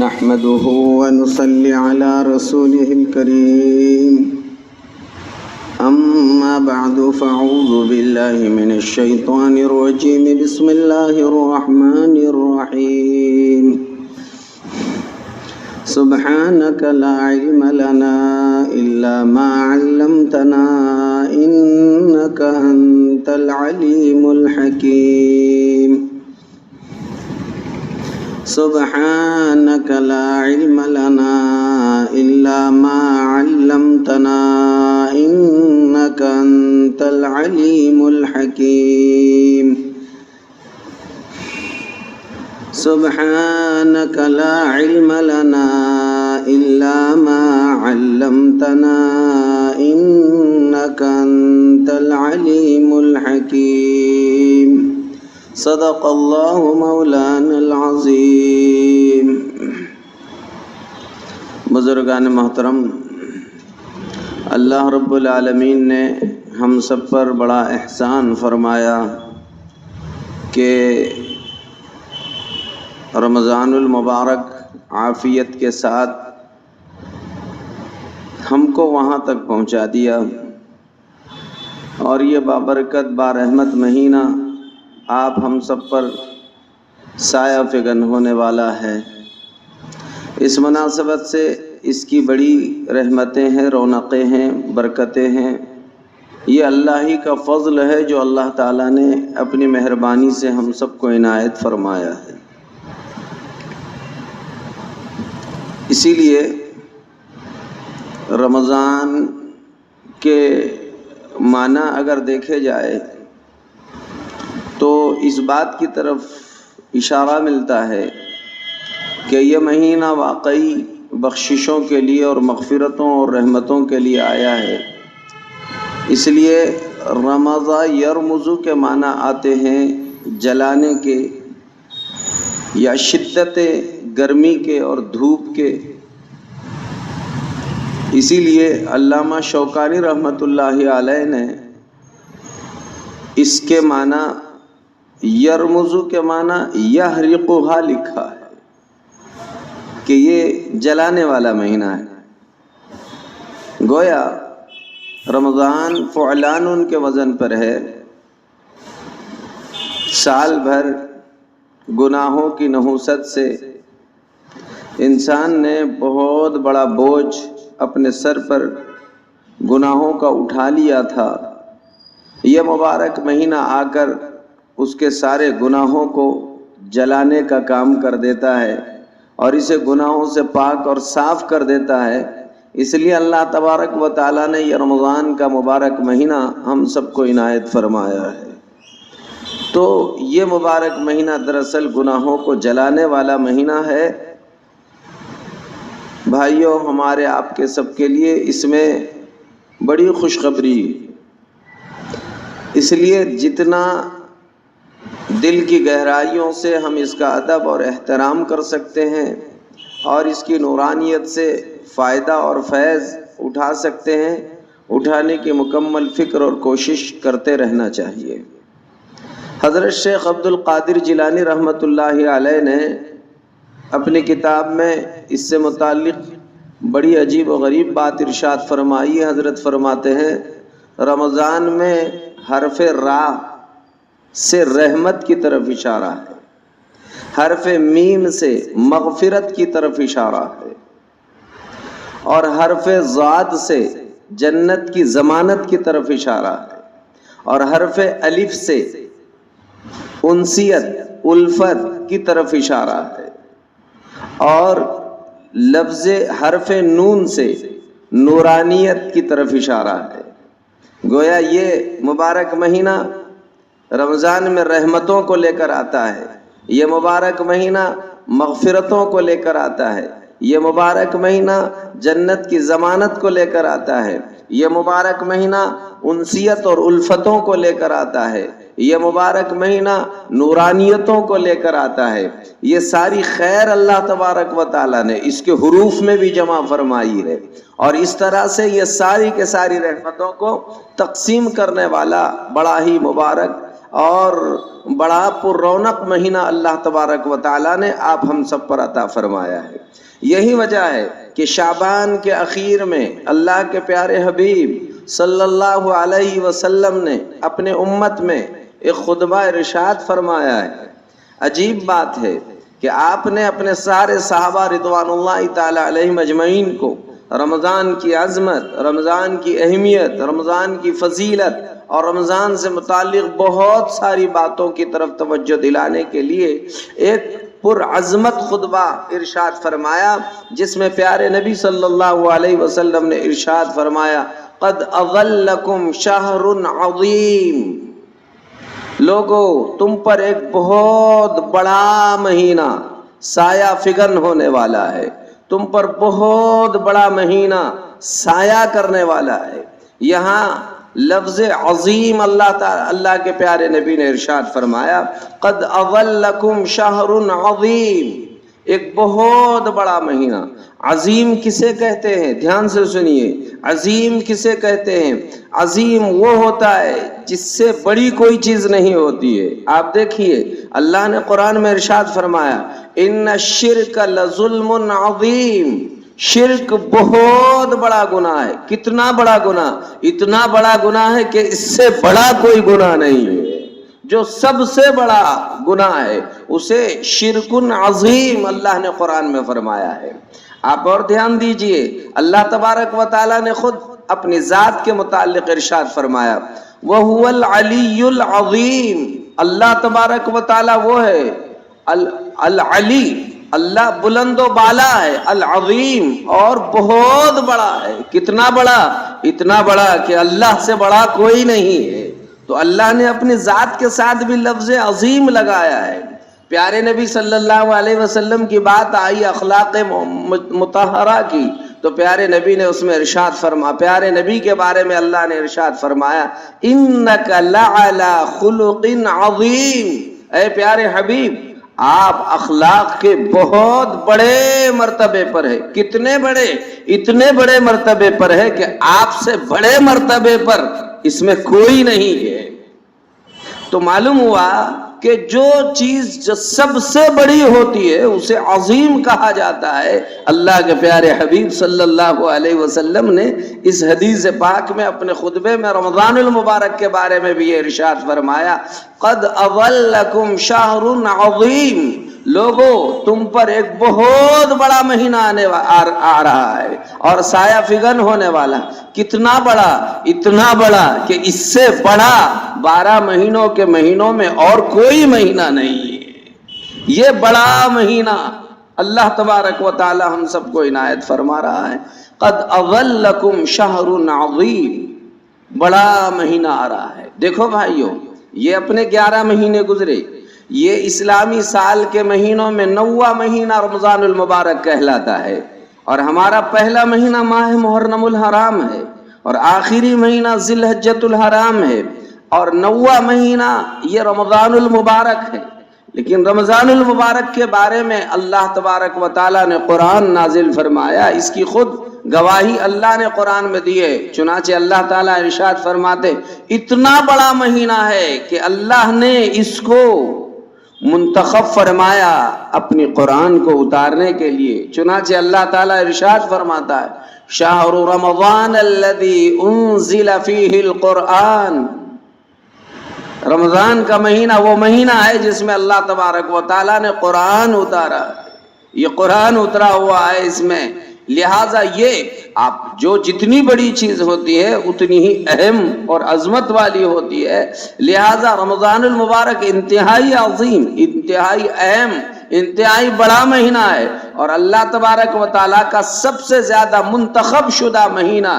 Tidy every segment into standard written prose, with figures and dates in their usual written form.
نحمده ونصلي على رسوله الكريم أما بعد فأعوذ بالله من الشيطان الرجيم بسم الله الرحمن الرحيم سبحانك لا علم لنا إلا ما علمتنا إنك أنت العليم الحكيم سبحانك لا علم لنا إلا ما علمتنا إنك أنت العليم الحكيم سبحانك لا علم لنا إلا ما علمتنا إنك أنت العليم الحكيم صدق اللہ مولانا العظیم۔ بزرگان محترم، اللہ رب العالمین نے ہم سب پر بڑا احسان فرمایا کہ رمضان المبارک عافیت کے ساتھ ہم کو وہاں تک پہنچا دیا، اور یہ بابرکت بارحمت مہینہ آپ ہم سب پر سایہ فگن ہونے والا ہے۔ اس مناسبت سے اس کی بڑی رحمتیں ہیں، رونقیں ہیں، برکتیں ہیں۔ یہ اللہ ہی کا فضل ہے جو اللہ تعالیٰ نے اپنی مہربانی سے ہم سب کو عنایت فرمایا ہے۔ اسی لیے رمضان کے معنی اگر دیکھے جائے تو اس بات کی طرف اشارہ ملتا ہے کہ یہ مہینہ واقعی بخششوں کے لیے اور مغفرتوں اور رحمتوں کے لیے آیا ہے۔ اس لیے رمضا یرمزو کے معنی آتے ہیں جلانے کے، یا شدت گرمی کے اور دھوپ کے۔ اسی لیے علامہ شوکانی رحمۃ اللہ علیہ نے اس کے معنی یرمزو کے معنی یحرقھا لکھا ہے کہ یہ جلانے والا مہینہ ہے۔ گویا رمضان فعلان کے وزن پر ہے۔ سال بھر گناہوں کی نحوست سے انسان نے بہت بڑا بوجھ اپنے سر پر گناہوں کا اٹھا لیا تھا۔ یہ مبارک مہینہ آ کر اس کے سارے گناہوں کو جلانے کا کام کر دیتا ہے اور اسے گناہوں سے پاک اور صاف کر دیتا ہے۔ اس لیے اللہ تبارک و تعالیٰ نے یہ رمضان کا مبارک مہینہ ہم سب کو عنایت فرمایا ہے۔ تو یہ مبارک مہینہ دراصل گناہوں کو جلانے والا مہینہ ہے۔ بھائیوں، ہمارے آپ کے سب کے لیے اس میں بڑی خوشخبری، اس لیے جتنا دل کی گہرائیوں سے ہم اس کا ادب اور احترام کر سکتے ہیں اور اس کی نورانیت سے فائدہ اور فیض اٹھا سکتے ہیں، اٹھانے کی مکمل فکر اور کوشش کرتے رہنا چاہیے۔ حضرت شیخ عبد القادر جیلانی رحمۃ اللہ علیہ نے اپنی کتاب میں اس سے متعلق بڑی عجیب و غریب بات ارشاد فرمائی۔ حضرت فرماتے ہیں رمضان میں حرف را سے رحمت کی طرف اشارہ ہے، حرف میم سے مغفرت کی طرف اشارہ ہے، اور حرف ضاد سے جنت کی ضمانت کی طرف اشارہ ہے، اور حرف الف سے انسیت الفت کی طرف اشارہ ہے، اور لفظ حرف نون سے نورانیت کی طرف اشارہ ہے۔ گویا یہ مبارک مہینہ رمضان میں رحمتوں کو لے کر آتا ہے، یہ مبارک مہینہ مغفرتوں کو لے کر آتا ہے، یہ مبارک مہینہ جنت کی ضمانت کو لے کر آتا ہے، یہ مبارک مہینہ انسیت اور الفتوں کو لے کر آتا ہے، یہ مبارک مہینہ نورانیتوں کو لے کر آتا ہے۔ یہ ساری خیر اللہ تبارک و تعالیٰ نے اس کے حروف میں بھی جمع فرمائی ہے، اور اس طرح سے یہ ساری کے ساری رحمتوں کو تقسیم کرنے والا بڑا ہی مبارک اور بڑا پر رونق مہینہ اللہ تبارک و تعالیٰ نے آپ ہم سب پر عطا فرمایا ہے۔ یہی وجہ ہے کہ شعبان کے اخیر میں اللہ کے پیارے حبیب صلی اللہ علیہ وسلم نے اپنے امت میں ایک خطبہ ارشاد فرمایا ہے۔ عجیب بات ہے کہ آپ نے اپنے سارے صحابہ رضوان اللہ تعالی علیہم اجمعین کو رمضان کی عظمت، رمضان کی اہمیت، رمضان کی فضیلت اور رمضان سے متعلق بہت ساری باتوں کی طرف توجہ دلانے کے لیے ایک پرعظمت خطبہ ارشاد فرمایا، جس میں پیارے نبی صلی اللہ علیہ وسلم نے ارشاد فرمایا قد اظلکم شہر عظیم، لوگو تم پر ایک بہت بڑا مہینہ سایہ فگن ہونے والا ہے، تم پر بہت بڑا مہینہ سایہ کرنے والا ہے۔ یہاں لفظ عظیم اللہ کے پیارے نبی نے ارشاد فرمایا قد اظلکم شہر عظیم، ایک بہت بڑا مہینہ۔ عظیم کسے کہتے ہیں؟ دھیان سے سنیے، عظیم کسے کہتے ہیں؟ عظیم وہ ہوتا ہے جس سے بڑی کوئی چیز نہیں ہوتی ہے۔ آپ دیکھیے اللہ نے قرآن میں ارشاد فرمایا ان الشرک لظلم عظیم، شرک بہت بڑا گناہ ہے۔ کتنا بڑا گناہ؟ اتنا بڑا گناہ ہے کہ اس سے بڑا کوئی گناہ نہیں ہے۔ جو سب سے بڑا گناہ ہے اسے شرک عظیم اللہ نے قرآن میں فرمایا ہے۔ آپ اور دھیان دیجئے، اللہ تبارک و تعالیٰ نے خود اپنی ذات کے متعلق ارشاد فرمایا وَهُوَ الْعَلِيُّ الْعَظِيمُ، اللہ تبارک و تعالیٰ وہ ہے العلی، اللہ بلند و بالا ہے، العظیم اور بہت بڑا ہے۔ کتنا بڑا؟ اتنا بڑا کہ اللہ سے بڑا کوئی نہیں ہے۔ تو اللہ نے اپنی ذات کے ساتھ بھی لفظ عظیم لگایا ہے۔ پیارے نبی صلی اللہ علیہ وسلم کی بات آئی اخلاق مطہرہ کی، تو پیارے نبی نے اس میں ارشاد فرمایا، پیارے نبی کے بارے میں اللہ نے ارشاد فرمایا انک لعلی خلق عظیم، اے پیارے حبیب آپ اخلاق کے بہت بڑے مرتبے پر ہے۔ کتنے بڑے؟ اتنے بڑے مرتبے پر ہے کہ آپ سے بڑے مرتبے پر اس میں کوئی نہیں ہے۔ تو معلوم ہوا کہ جو چیز جو سب سے بڑی ہوتی ہے اسے عظیم کہا جاتا ہے۔ اللہ کے پیارے حبیب صلی اللہ علیہ وسلم نے اس حدیث پاک میں اپنے خطبے میں رمضان المبارک کے بارے میں بھی یہ ارشاد فرمایا قد اظلکم شہر عظیم، لوگو تم پر ایک بہت بڑا مہینہ آ رہا ہے اور سایہ فگن ہونے والا۔ کتنا بڑا؟ اتنا بڑا کہ اس سے بڑا 12 مہینوں کے مہینوں میں اور کوئی مہینہ نہیں ہے۔ یہ بڑا مہینہ اللہ تبارک و تعالی ہم سب کو عنایت فرما رہا ہے۔ قد اظلکم شہر عظیم، بڑا مہینہ آ رہا ہے۔ دیکھو بھائیو، یہ اپنے 11 مہینے گزرے، یہ اسلامی سال کے مہینوں میں 9واں مہینہ رمضان المبارک کہلاتا ہے، اور ہمارا پہلا مہینہ ماہ محرم الحرام ہے، اور آخری مہینہ ذی الحجۃ الحرام ہے، اور 9واں مہینہ یہ رمضان المبارک ہے۔ لیکن رمضان المبارک کے بارے میں اللہ تبارک و تعالیٰ نے قرآن نازل فرمایا، اس کی خود گواہی اللہ نے قرآن میں دی ہے۔ چنانچہ اللہ تعالیٰ ارشاد فرماتے اتنا بڑا مہینہ ہے کہ اللہ نے اس کو منتخب فرمایا اپنی قرآن کو اتارنے کے لیے۔ چنانچہ اللہ تعالیٰ ارشاد فرماتا ہے شہر رمضان الذی انزل فیہ القرآن، رمضان کا مہینہ وہ مہینہ ہے جس میں اللہ تبارک و تعالیٰ نے قرآن اتارا۔ یہ قرآن اترا ہوا ہے اس میں، لہٰذا یہ آپ جو جتنی بڑی چیز ہوتی ہے اتنی ہی اہم اور عظمت والی ہوتی ہے۔ لہٰذا رمضان المبارک انتہائی عظیم، انتہائی اہم، انتہائی بڑا مہینہ ہے، اور اللہ تبارک و تعالیٰ کا سب سے زیادہ منتخب شدہ مہینہ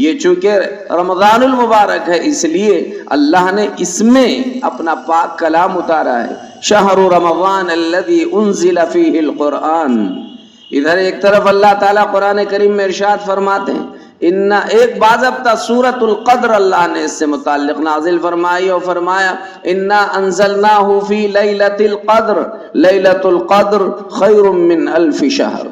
یہ چونکہ رمضان المبارک ہے، اس لیے اللہ نے اس میں اپنا پاک کلام اتارا ہے۔ شہر رمضان الذی انزل فیہ القرآن۔ ادھر ایک طرف اللہ تعالیٰ قرآن کریم میں ارشاد فرماتے ہیں ایک باضابطہ سورۃ القدر اللہ نے اس سے متعلق نازل فرمائی اور فرمایا انا انزلناہ فی لیلۃ القدر، لیلۃ القدر خیر من الف شہر،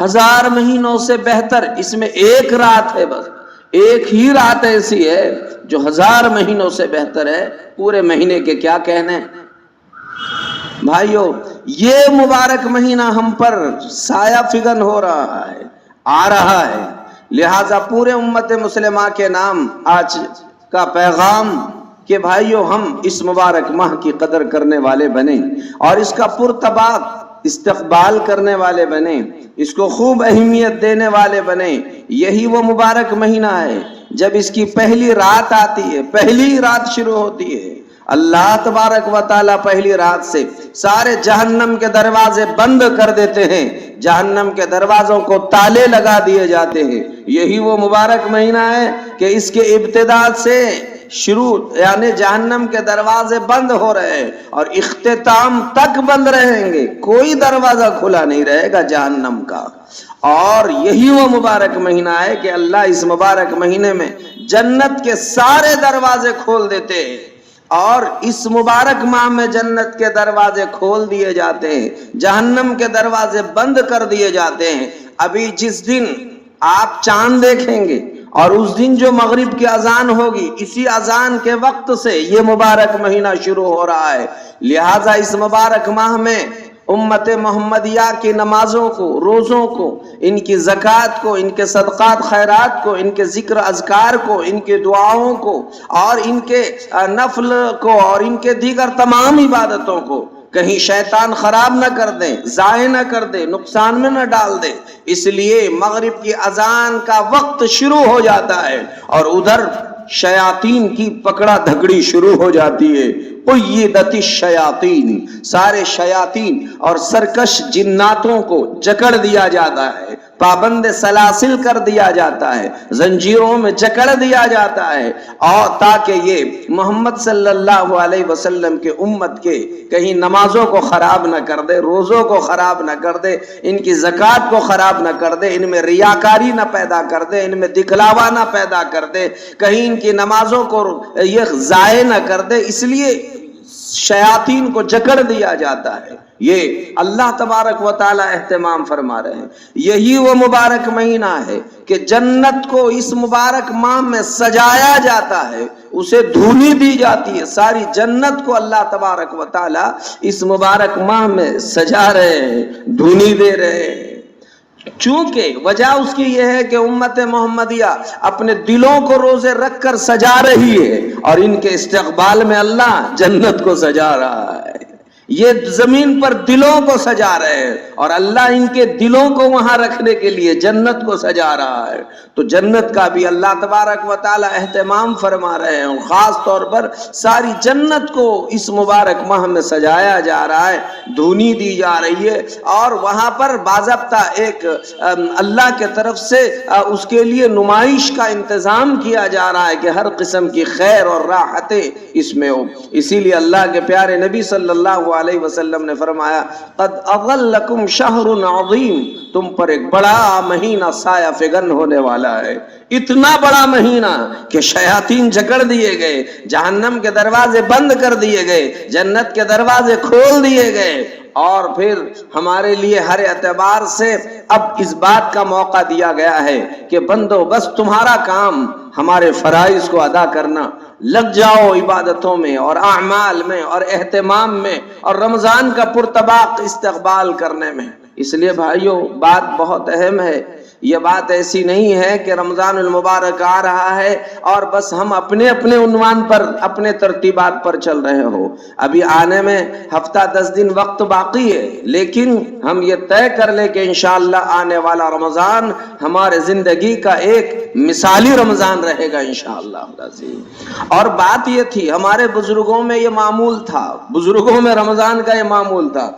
1000 مہینوں سے بہتر اس میں ایک رات ہے، بس ایک ہی رات ایسی ہے جو 1000 مہینوں سے بہتر ہے، پورے مہینے کے کیا کہنے۔ بھائیو، یہ مبارک مہینہ ہم پر سایہ فگن ہو رہا ہے، آ رہا ہے، لہٰذا پورے امت مسلمہ کے نام آج کا پیغام کہ بھائیو ہم اس مبارک ماہ کی قدر کرنے والے بنیں اور اس کا پرتباق استقبال کرنے والے بنیں، اس کو خوب اہمیت دینے والے بنیں۔ یہی وہ مبارک مہینہ ہے جب اس کی پہلی رات آتی ہے، پہلی رات شروع ہوتی ہے، اللہ تبارک و تعالیٰ پہلی رات سے سارے جہنم کے دروازے بند کر دیتے ہیں، جہنم کے دروازوں کو تالے لگا دیے جاتے ہیں۔ یہی وہ مبارک مہینہ ہے کہ اس کے ابتدا سے شروع یعنی جہنم کے دروازے بند ہو رہے ہیں اور اختتام تک بند رہیں گے، کوئی دروازہ کھلا نہیں رہے گا جہنم کا۔ اور یہی وہ مبارک مہینہ ہے کہ اللہ اس مبارک مہینے میں جنت کے سارے دروازے کھول دیتے ہیں، اور اس مبارک ماہ میں جنت کے دروازے کھول دیے جاتے ہیں، جہنم کے دروازے بند کر دیے جاتے ہیں۔ ابھی جس دن آپ چاند دیکھیں گے اور اس دن جو مغرب کی اذان ہوگی، اسی اذان کے وقت سے یہ مبارک مہینہ شروع ہو رہا ہے۔ لہٰذا اس مبارک ماہ میں امت محمدیہ کی نمازوں کو، روزوں کو، ان کی زکوٰۃ کو، ان کے صدقات خیرات کو، ان کے ذکر اذکار کو، ان کے دعاؤں کو اور ان کے نفل کو اور ان کے دیگر تمام عبادتوں کو کہیں شیطان خراب نہ کر دے، ضائع نہ کر دے، نقصان میں نہ ڈال دے، اس لیے مغرب کی اذان کا وقت شروع ہو جاتا ہے اور ادھر شیاطین کی پکڑا دھکڑی شروع ہو جاتی ہے۔ قیدت الشیاطین، سارے شیاطین اور سرکش جناتوں کو جکڑ دیا جاتا ہے، پابند سلاسل کر دیا جاتا ہے، زنجیروں میں جکڑ دیا جاتا ہے، اور تاکہ یہ محمد صلی اللہ علیہ وسلم کے امت کے کہیں نمازوں کو خراب نہ کر دے، روزوں کو خراب نہ کر دے، ان کی زکوٰۃ کو خراب نہ کر دے، ان میں ریاکاری نہ پیدا کر دے، ان میں دکھلاوا نہ پیدا کر دے، کہیں ان کی نمازوں کو یہ ضائع نہ کر دے، اس لیے شیاطین کو جکڑ دیا جاتا ہے۔ یہ اللہ تبارک و تعالی اہتمام فرما رہے ہیں۔ یہی وہ مبارک مہینہ ہے کہ جنت کو اس مبارک ماہ میں سجایا جاتا ہے، اسے دھونی دی جاتی ہے، ساری جنت کو اللہ تبارک و تعالی اس مبارک ماہ میں سجا رہے ہیں، دھونی دے رہے ہیں۔ چونکہ وجہ اس کی یہ ہے کہ امت محمدیہ اپنے دلوں کو روزے رکھ کر سجا رہی ہے اور ان کے استقبال میں اللہ جنت کو سجا رہا ہے۔ یہ زمین پر دلوں کو سجا رہے ہیں اور اللہ ان کے دلوں کو وہاں رکھنے کے لیے جنت کو سجا رہا ہے۔ تو جنت کا بھی اللہ تبارک و تعالی اہتمام فرما رہے ہیں، خاص طور پر ساری جنت کو اس مبارک ماہ میں سجایا جا رہا ہے، دھونی دی جا رہی ہے، اور وہاں پر باضابطہ ایک اللہ کے طرف سے اس کے لیے نمائش کا انتظام کیا جا رہا ہے کہ ہر قسم کی خیر اور راحتیں اس میں ہو۔ اسی لیے اللہ کے پیارے نبی صلی اللہ علیہ وسلم نے فرمایا قد اظلکم شہر عظیم، تم پر ایک بڑا مہینہ سایہ فگن ہونے والا ہے، اتنا بڑا مہینہ کہ شیاطین جکڑ دیے گئے، جہنم کے دروازے بند کر دیے گئے، جنت کے دروازے کھول دیے گئے، اور پھر ہمارے لیے ہر اعتبار سے اب اس بات کا موقع دیا گیا ہے کہ بندو بس تمہارا کام ہمارے فرائض کو ادا کرنا، لگ جاؤ عبادتوں میں اور اعمال میں اور اہتمام میں اور رمضان کا پرتباق استقبال کرنے میں۔ اس لیے بھائیو بات بہت اہم ہے، یہ بات ایسی نہیں ہے کہ رمضان المبارک آ رہا ہے اور بس ہم اپنے اپنے عنوان پر اپنے ترتیبات پر چل رہے ہو۔ ابھی آنے میں ہفتہ 10 دن وقت باقی ہے، لیکن ہم یہ طے کر لیں کہ انشاءاللہ آنے والا رمضان ہمارے زندگی کا ایک مثالی رمضان رہے گا انشاءاللہ۔ اور بات یہ تھی، ہمارے بزرگوں میں یہ معمول تھا، بزرگوں میں رمضان کا یہ معمول تھا۔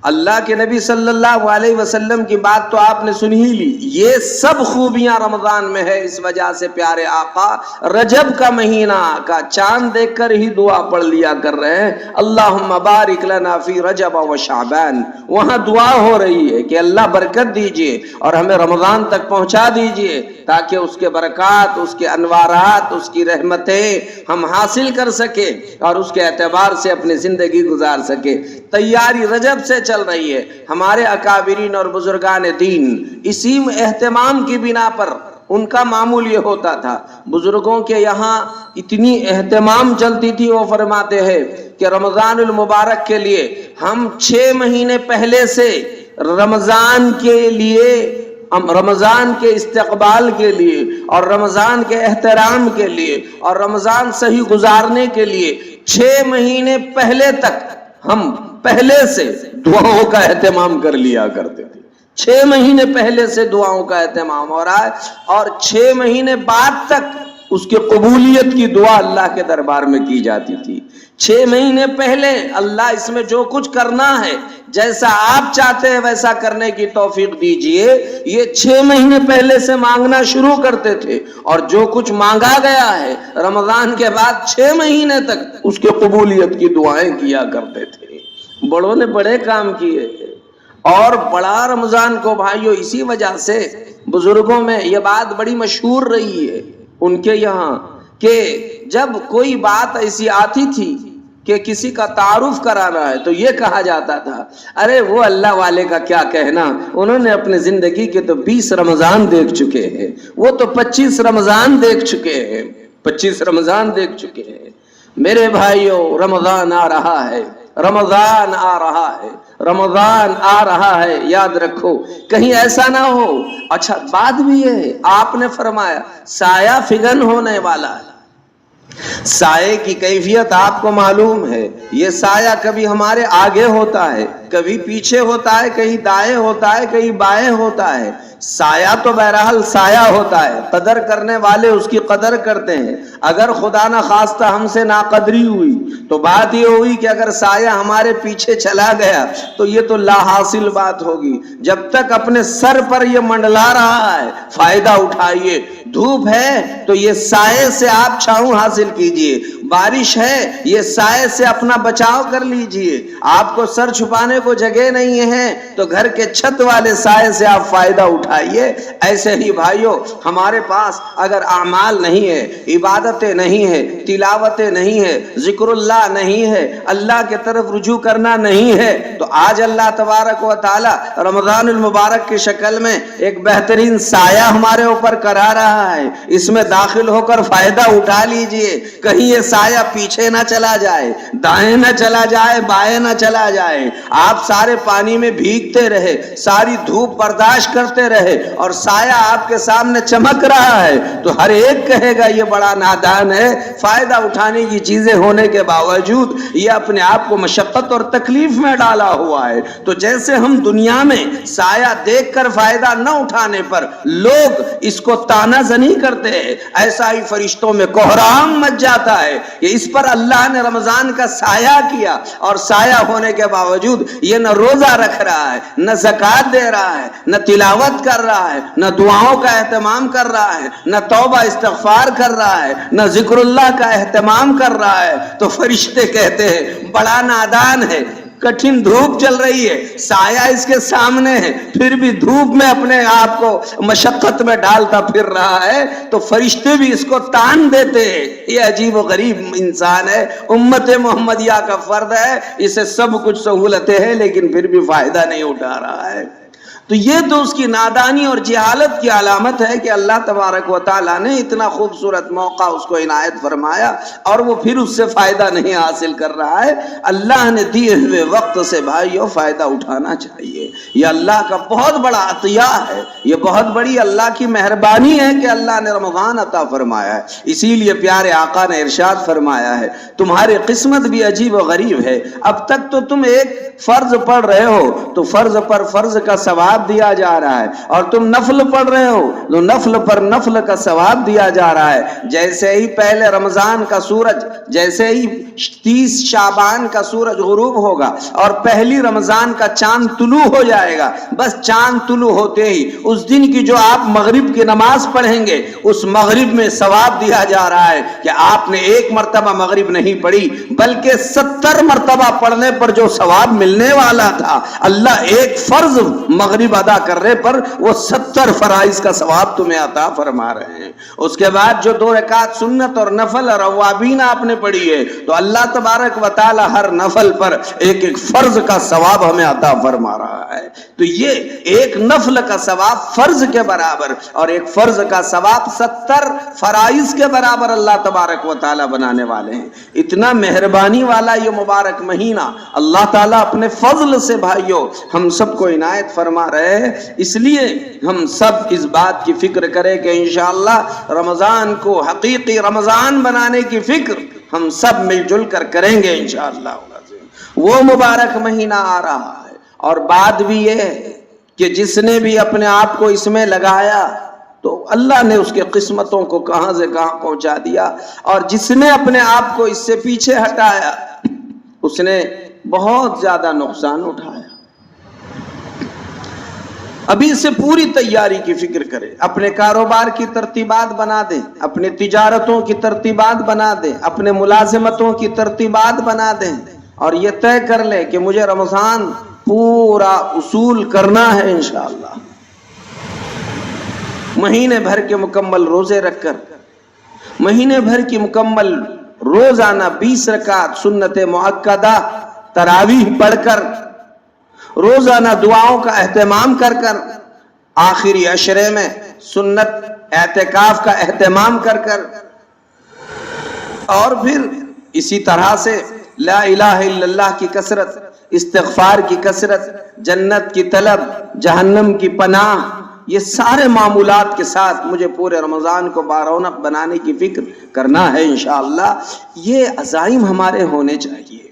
اللہ کے نبی صلی اللہ علیہ وسلم کی بات تو آپ نے سن ہی لی، یہ سب خوبیاں رمضان میں ہے، اس وجہ سے پیارے آقا رجب کا مہینہ کا چاند دیکھ کر ہی دعا پڑھ لیا کر رہے ہیں، اللہم بارک لنا فی رجب و شعبان۔ وہاں دعا ہو رہی ہے کہ اللہ برکت دیجئے اور ہمیں رمضان تک پہنچا دیجئے تاکہ اس کے برکات، اس کے انوارات، اس کی رحمتیں ہم حاصل کر سکیں اور اس کے اعتبار سے اپنی زندگی گزار سکیں۔ تیاری رجب سے چل رہی ہے، ہمارے اکابرین اور بزرگان دین اسی اہتمام کی بنا پر ان کا معمول یہ ہوتا تھا، بزرگوں کے یہاں اتنی اہتمام چلتی تھی، وہ فرماتے ہیں کہ رمضان المبارک کے لیے ہم 6 مہینے پہلے سے رمضان کے لیے، رمضان کے استقبال کے لیے اور رمضان کے احترام کے لیے اور رمضان صحیح گزارنے کے لیے 6 مہینے پہلے تک ہم پہلے سے دعاؤں کا اہتمام کر لیا کرتے تھے۔ 6 مہینے پہلے سے دعاؤں کا اہتمام ہو رہا ہے، اور 6 مہینے بعد تک اس کی قبولیت کی دعا اللہ کے دربار میں کی جاتی تھی۔ 6 مہینے پہلے اللہ اس میں جو کچھ کرنا ہے، جیسا آپ چاہتے ہیں ویسا کرنے کی توفیق دیجئے، یہ 6 مہینے پہلے سے مانگنا شروع کرتے تھے، اور جو کچھ مانگا گیا ہے رمضان کے بعد 6 مہینے تک اس کی قبولیت کی دعائیں کیا کرتے تھے۔ بڑوں نے بڑے کام کیے، اور بڑا رمضان کو بھائیو اسی وجہ سے بزرگوں میں یہ بات بڑی مشہور رہی ہے ان کے یہاں، کہ جب کوئی بات ایسی آتی تھی کہ کسی کا تعارف کرانا ہے تو یہ کہا جاتا تھا، ارے وہ اللہ والے کا کیا کہنا، انہوں نے اپنے زندگی کے تو 20 رمضان دیکھ چکے ہیں، وہ تو 25 رمضان دیکھ چکے ہیں، 25 رمضان دیکھ چکے ہیں۔ میرے بھائیو، رمضان آ رہا ہے، رمضان آ رہا ہے، رمضان آ رہا ہے، یاد رکھو کہیں ایسا نہ ہو۔ اچھا بات بھی ہے، آپ نے فرمایا سایہ فگن ہونے والا ہے۔ سائے کی کیفیت آپ کو معلوم ہے، یہ سایہ کبھی ہمارے آگے ہوتا ہے، کبھی پیچھے ہوتا ہے، کہیں دائیں ہوتا ہے، کہیں بائیں ہوتا ہے۔ سایہ تو بہرحال سایہ ہوتا ہے، قدر کرنے والے اس کی قدر کرتے ہیں۔ اگر خدا نہ خواستہ ہم سے ناقدری ہوئی تو بات یہ ہوئی کہ اگر سایہ ہمارے پیچھے چلا گیا تو یہ تو لا حاصل بات ہوگی۔ جب تک اپنے سر پر یہ منڈلا رہا ہے فائدہ اٹھائیے، دھوپ ہے تو یہ سائے سے آپ چھاؤں حاصل کیجئے، بارش ہے یہ سائے سے اپنا بچاؤ کر لیجئے، آپ کو سر چھپانے کو جگہ نہیں ہے تو گھر کے چھت والے سائے سے آپ فائدہ اٹھائیے۔ ایسے ہی بھائیوں، ہمارے پاس اگر اعمال نہیں ہے، عبادتیں نہیں ہے، تلاوتیں نہیں ہے، ذکر اللہ نہیں ہے، اللہ کے طرف رجوع کرنا نہیں ہے، تو آج اللہ تبارک و تعالی رمضان المبارک کی شکل میں ایک بہترین سایہ ہمارے اوپر کرا رہا ہے، اس میں داخل ہو کر فائدہ اٹھا لیجئے۔ کہیں یہ سایہ پیچھے نہ چلا جائے، دائیں نہ چلا جائے، بائیں نہ چلا جائے، آپ سارے پانی میں بھیگتے رہے، ساری دھوپ برداشت کرتے رہے، اور سایہ آپ کے سامنے چمک رہا ہے تو ہر ایک کہے گا یہ بڑا نادان ہے، فائدہ اٹھانے کی چیزیں ہونے کے باوجود یہ اپنے آپ کو مشقت اور تکلیف میں ڈالا ہوا ہے۔ تو جیسے ہم دنیا میں سایہ دیکھ کر فائدہ نہ اٹھانے پر لوگ اس کو تانا زنی کرتے ہیں، ایسا ہی فرشتوں میں کوہرام مچ جاتا ہے کہ اس پر اللہ نے رمضان کا سایہ کیا، اور سایہ ہونے کے باوجود یہ نہ روزہ رکھ رہا ہے، نہ زکوٰۃ دے رہا ہے، نہ تلاوت کر رہا ہے، نہ دعاؤں کا اہتمام کر رہا ہے، نہ توبہ استغفار کر رہا ہے، نہ ذکر اللہ کا اہتمام کر رہا ہے، تو فرشتے کہتے ہیں بڑا نادان ہے۔ کٹھن دھوپ چل رہی ہے، سایہ اس کے سامنے ہے، پھر بھی دھوپ میں اپنے آپ کو مشقت میں ڈالتا پھر رہا ہے، تو فرشتے بھی اس کو تان دیتے ہیں۔ یہ عجیب و غریب انسان ہے، امت محمدیہ کا فرد ہے، اسے سب کچھ سہولتیں ہیں لیکن پھر بھی فائدہ نہیں اٹھا رہا ہے۔ تو یہ تو اس کی نادانی اور جہالت کی علامت ہے کہ اللہ تبارک و تعالیٰ نے اتنا خوبصورت موقع اس کو عنایت فرمایا اور وہ پھر اس سے فائدہ نہیں حاصل کر رہا ہے۔ اللہ نے دیے ہوئے وقت سے بھائیو فائدہ اٹھانا چاہیے، یہ اللہ کا بہت بڑا عطیہ ہے، یہ بہت بڑی اللہ کی مہربانی ہے کہ اللہ نے رمضان عطا فرمایا ہے۔ اسی لیے پیارے آقا نے ارشاد فرمایا ہے تمہاری قسمت بھی عجیب و غریب ہے، اب تک تو تم ایک فرض پڑھ رہے ہو تو فرض پر فرض کا ثواب دیا جا رہا ہے، اور تم نفل پڑھ رہے ہو تو نفل پر نفل کا ثواب دیا جا رہا ہے۔ جیسے ہی پہلے رمضان کا سورج، جیسے ہی 30 شعبان کا سورج غروب ہوگا اور پہلی رمضان کا چاند طلوع ہو جائے گا، بس چاند طلوع ہوتے ہی اس دن کی جو آپ مغرب کی نماز پڑھیں گے اس مغرب میں ثواب دیا جا رہا ہے کہ آپ نے ایک مرتبہ مغرب نہیں پڑھی بلکہ 70 مرتبہ پڑھنے پر جو ثواب ملنے والا تھا، اللہ ایک فرض مغرب واجب ادا کرنے پر وہ 70 فرائض کا ثواب تمہیں عطا فرما رہے ہیں۔ اس کے بعد جو 2 رکعت سنت اور نفل اور اوابین آپ نے پڑھی ہے تو اللہ تبارک و تعالی ہر نفل پر ایک ایک فرض کا ثواب ہمیں عطا فرما رہا ہے۔ تو یہ ایک نفل کا ثواب فرض کے برابر اور ایک فرض کا ثواب 70 فرائض کے برابر اللہ تبارک و تعالی بنانے والے ہیں۔ اتنا مہربانی والا یہ مبارک مہینہ اللہ تعالیٰ اپنے فضل سے بھائیوں ہم سب کو عنایت فرما رہے ہیں۔ اس لیے ہم سب اس بات کی فکر کریں کہ انشاءاللہ رمضان کو حقیقی رمضان بنانے کی فکر ہم سب مل جل کر کریں گے انشاءاللہ۔ وہ مبارک مہینہ آ رہا ہے اور بات بھی یہ ہے کہ جس نے بھی اپنے آپ کو اس میں لگایا تو اللہ نے اس کے قسمتوں کو کہاں سے کہاں پہنچا دیا، اور جس نے اپنے آپ کو اس سے پیچھے ہٹایا اس نے بہت زیادہ نقصان اٹھایا۔ ابھی سے پوری تیاری کی فکر کرے، اپنے کاروبار کی ترتیبات بنا دیں، اپنے تجارتوں کی ترتیبات بنا دیں، اپنے ملازمتوں کی ترتیبات بنا دیں، اور یہ طے کر لیں کہ مجھے رمضان پورا اصول کرنا ہے انشاءاللہ۔ مہینے بھر کے مکمل روزے رکھ کر، مہینے بھر کی مکمل روزانہ 20 رکعت سنت مؤکدہ تراویح پڑھ کر، روزانہ دعاؤں کا اہتمام کر کر، آخری عشرے میں سنت اعتکاف کا اہتمام کر کر، اور پھر اسی طرح سے لا الہ الا اللہ کی کثرت، استغفار کی کثرت، جنت کی طلب، جہنم کی پناہ، یہ سارے معمولات کے ساتھ مجھے پورے رمضان کو بارونق بنانے کی فکر کرنا ہے انشاءاللہ۔ یہ عزائم ہمارے ہونے چاہیے۔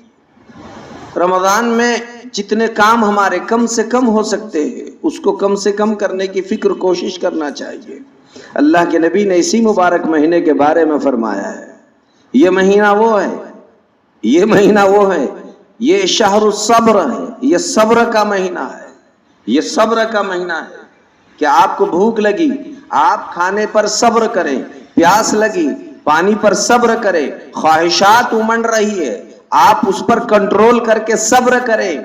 رمضان میں جتنے کام ہمارے کم سے کم ہو سکتے ہیں اس کو کم سے کم کرنے کی فکر کوشش کرنا چاہیے۔ اللہ کے نبی نے اسی مبارک مہینے کے بارے میں فرمایا ہے، یہ مہینہ وہ ہے، یہ مہینہ وہ ہے، یہ شہر الصبر ہے، یہ صبر کا مہینہ ہے، یہ صبر کا مہینہ ہے کہ آپ کو بھوک لگی آپ کھانے پر صبر کریں، پیاس لگی پانی پر صبر کریں، خواہشات امنڈ رہی ہے آپ اس پر کنٹرول کر کے صبر کریں۔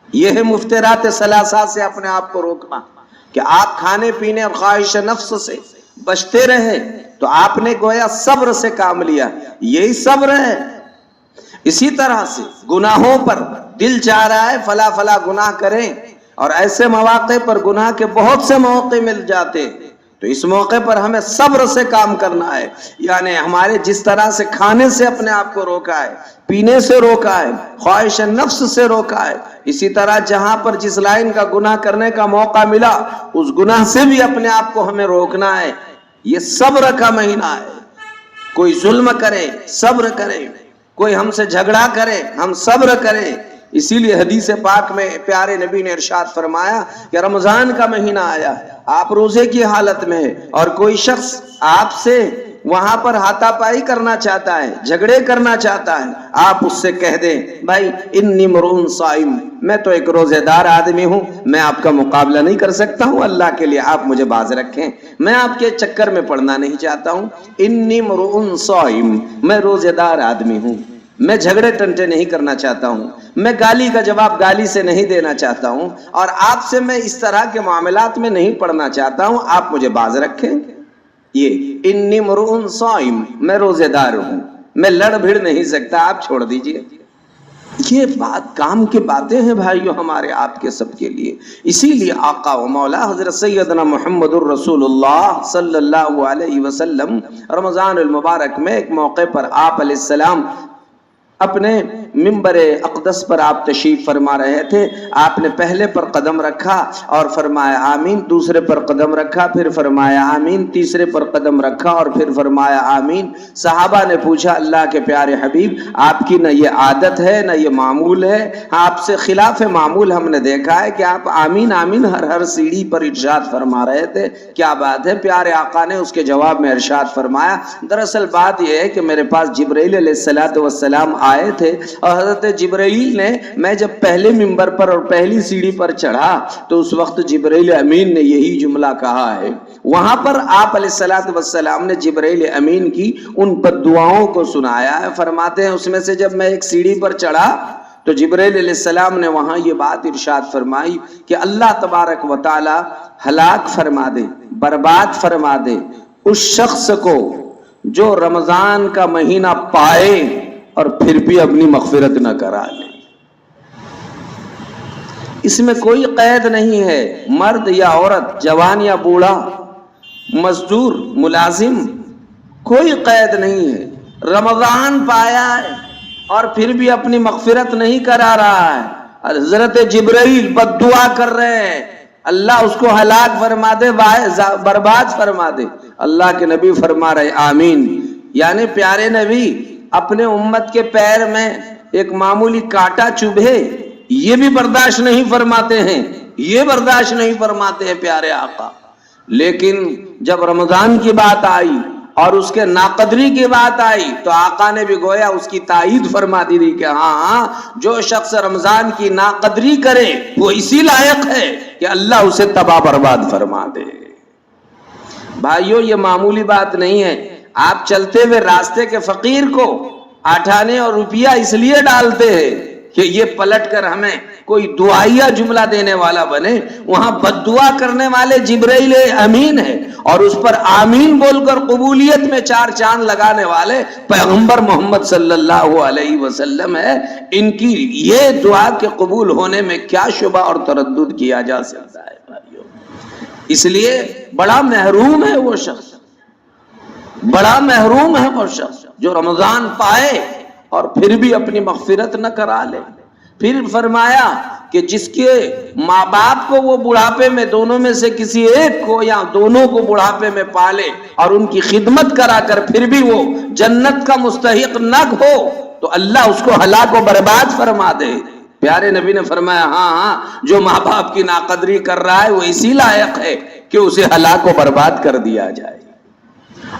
یہ ہے مفترات ثلاثہ سے اپنے آپ کو روکنا، کہ آپ کھانے پینے اور خواہش نفس سے بچتے رہے تو آپ نے گویا صبر سے کام لیا، یہی صبر ہے۔ اسی طرح سے گناہوں پر دل چاہ رہا ہے فلا فلا گناہ کریں، اور ایسے مواقع پر گناہ کے بہت سے موقع مل جاتے، تو اس موقع پر ہمیں صبر سے کام کرنا ہے۔ یعنی ہمارے جس طرح سے کھانے سے اپنے آپ کو روکا ہے، پینے سے روکا ہے، خواہش نفس سے روکا ہے، اسی طرح جہاں پر جس لائن کا گناہ کرنے کا موقع ملا اس گناہ سے بھی اپنے آپ کو ہمیں روکنا ہے۔ یہ صبر کا مہینہ ہے۔ کوئی ظلم کرے صبر کرے، کوئی ہم سے جھگڑا کرے ہم صبر کریں۔ اسی لیے حدیث پاک میں پیارے نبی نے ارشاد فرمایا کہ رمضان کا مہینہ آیا، آپ روزے کی حالت میں ہیں اور کوئی شخص آپ سے وہاں پر ہاتھا پائی کرنا چاہتا ہے، جھگڑے کرنا چاہتا ہے، آپ اس سے کہہ دیں بھائی انی مرء صائم، میں تو ایک روزے دار آدمی ہوں، میں آپ کا مقابلہ نہیں کر سکتا ہوں، اللہ کے لیے آپ مجھے باز رکھیں، میں آپ کے چکر میں پڑنا نہیں چاہتا ہوں، انی مرء صائم، میں روزے دار آدمی ہوں، میں جھگڑے ٹنٹے نہیں کرنا چاہتا ہوں، میں گالی کا جواب گالی سے نہیں دینا چاہتا ہوں، اور آپ سے میں اس طرح کے معاملات میں نہیں پڑنا چاہتا ہوں، آپ مجھے باز رکھیں۔ یہ انی مرء صائم، میں روزے دار ہوں، میں لڑ بھڑ نہیں سکتا، آپ چھوڑ دیجئے۔ یہ بات کام کی باتیں ہیں بھائیو ہمارے آپ کے سب کے لیے۔ اسی لیے آقا و مولا حضرت سیدنا محمد الرسول اللہ صلی اللہ علیہ وسلم رمضان المبارک میں ایک موقع پر آپ علیہ السلام اپنے منبر اقدس پر آپ تشریف فرما رہے تھے، آپ نے پہلے پر قدم رکھا اور فرمایا آمین، دوسرے پر قدم رکھا پھر فرمایا آمین، تیسرے پر قدم رکھا اور پھر فرمایا آمین۔ صحابہ نے پوچھا اللہ کے پیارے حبیب آپ کی نہ یہ عادت ہے نہ یہ معمول ہے، آپ سے خلاف معمول ہم نے دیکھا ہے کہ آپ آمین آمین ہر سیڑھی پر ارشاد فرما رہے تھے، کیا بات ہے؟ پیارے آقا نے اس کے جواب میں ارشاد فرمایا دراصل بات یہ ہے کہ میرے پاس جبرائیل علیہ السلام آئے تھے، اور حضرت جبرائیل نے، میں جب پہلے منبر پر اور پہلی سیڑھی پر چڑھا تو اس وقت جبرائیل امین نے یہی جملہ کہا ہے۔ وہاں پر آپ علیہ السلام نے جبرائیل امین کی ان بد دعاؤں کو سنایا ہے، فرماتے ہیں اس میں سے جب میں ایک سیڑھی پر چڑھا تو جبرائیل علیہ السلام نے وہاں یہ بات ارشاد فرمائی کہ اللہ تبارک و تعالی ہلاک فرما دے، برباد فرما دے اس شخص کو جو رمضان کا مہینہ پائے اور پھر بھی اپنی مغفرت نہ کرا لے۔ اس میں کوئی قید نہیں ہے، مرد یا عورت، جوان یا بوڑھا، مزدور، ملازم، کوئی قید نہیں ہے۔ رمضان پایا ہے اور پھر بھی اپنی مغفرت نہیں کرا رہا ہے، حضرت جبرائیل بد دعا کر رہے ہیں اللہ اس کو ہلاک فرما دے، برباد فرما دے۔ اللہ کے نبی فرما رہے آمین۔ یعنی پیارے نبی اپنے امت کے پیر میں ایک معمولی کانٹا چبھے یہ بھی برداشت نہیں فرماتے ہیں، یہ برداشت نہیں فرماتے ہیں پیارے آقا۔ لیکن جب رمضان کی بات آئی اور اس کے ناقدری کی بات آئی تو آقا نے بھی گویا اس کی تائید فرما دی کہ ہاں جو شخص رمضان کی ناقدری کرے وہ اسی لائق ہے کہ اللہ اسے تباہ برباد فرما دے۔ بھائیو یہ معمولی بات نہیں ہے۔ آپ چلتے ہوئے راستے کے فقیر کو 8 آنے اور روپیہ اس لیے ڈالتے ہیں کہ یہ پلٹ کر ہمیں کوئی دعائیہ جملہ دینے والا بنے، وہاں بد دعا کرنے والے جبرائیل امین ہے اور اس پر آمین بول کر قبولیت میں 4 چاند لگانے والے پیغمبر محمد صلی اللہ علیہ وسلم ہے۔ ان کی یہ دعا کے قبول ہونے میں کیا شبہ اور تردد کیا جا سکتا ہے بھائیو؟ اس لیے بڑا محروم ہے وہ شخص، بڑا محروم ہے وہ شخص جو رمضان پائے اور پھر بھی اپنی مغفرت نہ کرا لے۔ پھر فرمایا کہ جس کے ماں باپ کو وہ بڑھاپے میں دونوں میں سے کسی ایک کو یا دونوں کو بڑھاپے میں پالے اور ان کی خدمت کرا کر پھر بھی وہ جنت کا مستحق نہ ہو تو اللہ اس کو ہلاک و برباد فرما دے۔ پیارے نبی نے فرمایا ہاں جو ماں باپ کی ناقدری کر رہا ہے وہ اسی لائق ہے کہ اسے ہلاک و برباد کر دیا جائے۔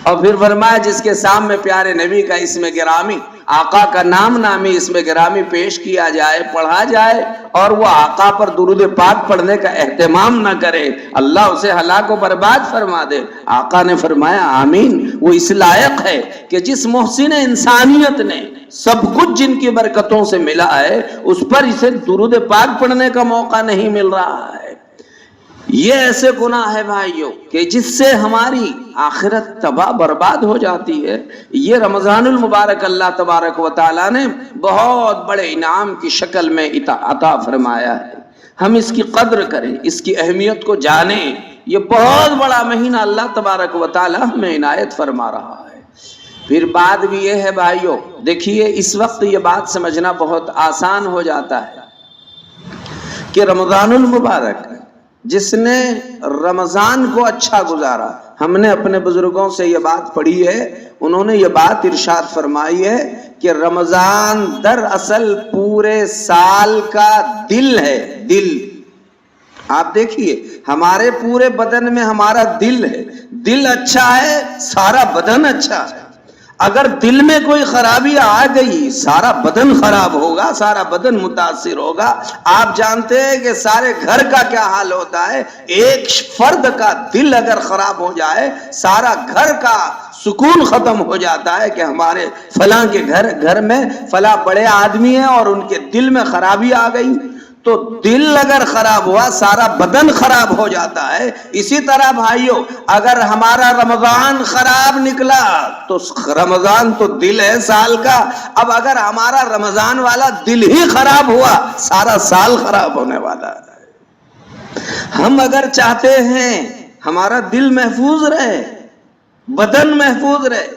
اور پھر فرمایا جس کے سامنے پیارے نبی کا اسم گرامی، آقا کا نام نامی اسم گرامی پیش کیا جائے، پڑھا جائے اور وہ آقا پر درود پاک پڑھنے کا اہتمام نہ کرے، اللہ اسے ہلاک و برباد فرما دے۔ آقا نے فرمایا آمین۔ وہ اس لائق ہے کہ جس محسن انسانیت نے سب کچھ جن کی برکتوں سے ملا ہے اس پر اسے درود پاک پڑھنے کا موقع نہیں مل رہا ہے۔ یہ ایسے گناہ ہے بھائیوں کہ جس سے ہماری آخرت تباہ برباد ہو جاتی ہے۔ یہ رمضان المبارک اللہ تبارک و تعالیٰ نے بہت بڑے انعام کی شکل میں عطا فرمایا ہے۔ ہم اس کی قدر کریں، اس کی اہمیت کو جانیں۔ یہ بہت بڑا مہینہ اللہ تبارک و تعالیٰ ہمیں عنایت فرما رہا ہے۔ پھر بات بھی یہ ہے بھائیوں، دیکھیے اس وقت یہ بات سمجھنا بہت آسان ہو جاتا ہے کہ رمضان المبارک جس نے رمضان کو اچھا گزارا، ہم نے اپنے بزرگوں سے یہ بات پڑھی ہے، انہوں نے یہ بات ارشاد فرمائی ہے کہ رمضان دراصل پورے سال کا دل ہے۔ دل آپ دیکھیے ہمارے پورے بدن میں ہمارا دل ہے، دل اچھا ہے سارا بدن اچھا ہے۔ اگر دل میں کوئی خرابی آ گئی سارا بدن خراب ہوگا، سارا بدن متاثر ہوگا۔ آپ جانتے ہیں کہ سارے گھر کا کیا حال ہوتا ہے، ایک فرد کا دل اگر خراب ہو جائے سارا گھر کا سکون ختم ہو جاتا ہے کہ ہمارے فلاں کے گھر میں فلاں بڑے آدمی ہیں اور ان کے دل میں خرابی آ گئی۔ تو دل اگر خراب ہوا سارا بدن خراب ہو جاتا ہے۔ اسی طرح بھائیو اگر ہمارا رمضان خراب نکلا تو رمضان تو دل ہے سال کا، اب اگر ہمارا رمضان والا دل ہی خراب ہوا سارا سال خراب ہونے والا ہے۔ ہم اگر چاہتے ہیں ہمارا دل محفوظ رہے، بدن محفوظ رہے،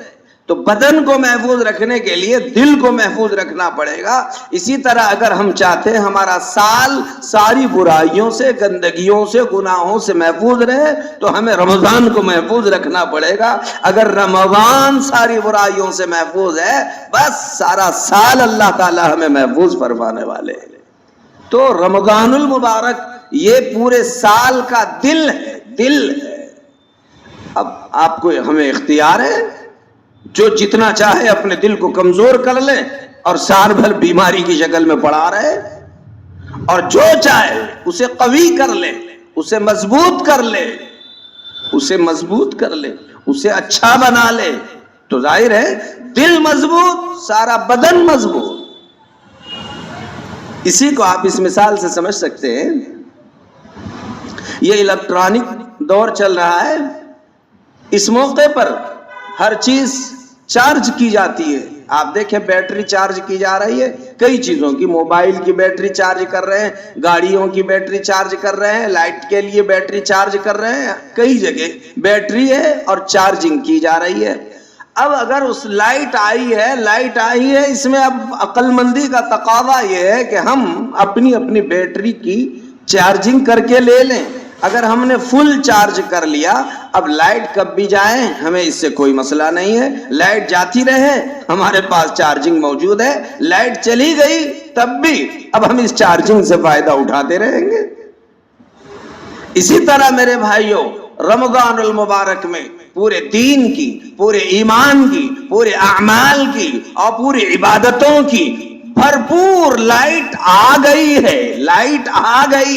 تو بدن کو محفوظ رکھنے کے لیے دل کو محفوظ رکھنا پڑے گا۔ اسی طرح اگر ہم چاہتے ہیں ہمارا سال ساری برائیوں سے، گندگیوں سے، گناہوں سے محفوظ رہے تو ہمیں رمضان کو محفوظ رکھنا پڑے گا۔ اگر رمضان ساری برائیوں سے محفوظ ہے بس سارا سال اللہ تعالی ہمیں محفوظ فرمانے والے ہیں۔ تو رمضان المبارک یہ پورے سال کا دل ہے، دل ہے۔ اب آپ کو ہمیں اختیار ہے، جو جتنا چاہے اپنے دل کو کمزور کر لے اور سال بھر بیماری کی شکل میں پڑا رہے، اور جو چاہے اسے قوی کر لے، اسے مضبوط کر لے، اسے مضبوط کر لے، اسے اچھا بنا لے، تو ظاہر ہے دل مضبوط سارا بدن مضبوط۔ اسی کو آپ اس مثال سے سمجھ سکتے ہیں. یہ الیکٹرانک دور چل رہا ہے، اس موقع پر ہر چیز چارج کی جاتی ہے. آپ دیکھیں بیٹری چارج کی جا رہی ہے کئی چیزوں کی، موبائل کی بیٹری چارج کر رہے ہیں، گاڑیوں کی بیٹری چارج کر رہے ہیں، لائٹ کے لیے بیٹری چارج کر رہے ہیں، کئی جگہ بیٹری ہے اور چارجنگ کی جا رہی ہے. اب اگر اس لائٹ آئی ہے اس میں اب عقل مندی کا تقاضا یہ ہے کہ ہم اپنی بیٹری کی چارجنگ کر کے لے لیں. اگر ہم نے فل چارج کر لیا، اب لائٹ کب بھی جائے ہمیں اس سے کوئی مسئلہ نہیں ہے، لائٹ جاتی رہے ہمارے پاس چارجنگ موجود ہے، لائٹ چلی گئی تب بھی اب ہم اس چارجنگ سے فائدہ اٹھاتے رہیں گے. اسی طرح میرے بھائیوں، رمضان المبارک میں پورے دین کی، پورے ایمان کی، پورے اعمال کی اور پوری عبادتوں کی بھرپور لائٹ آ گئی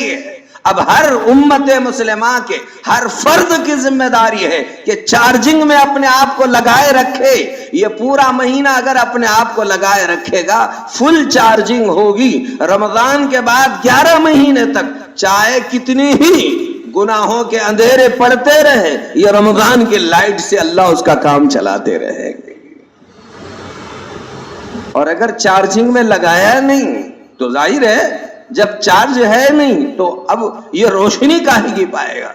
ہے. اب ہر امت مسلمہ کے ہر فرد کی ذمہ داری ہے کہ چارجنگ میں اپنے آپ کو لگائے رکھے. یہ پورا مہینہ اگر اپنے آپ کو لگائے رکھے گا، فل چارجنگ ہوگی، رمضان کے بعد 11 مہینے تک چاہے کتنی ہی گناہوں کے اندھیرے پڑتے رہے، یہ رمضان کی لائٹ سے اللہ اس کا کام چلاتے رہے گے. اور اگر چارجنگ میں لگایا نہیں تو ظاہر ہے جب چارج ہے نہیں تو اب یہ روشنی کاہے کی پائے گا.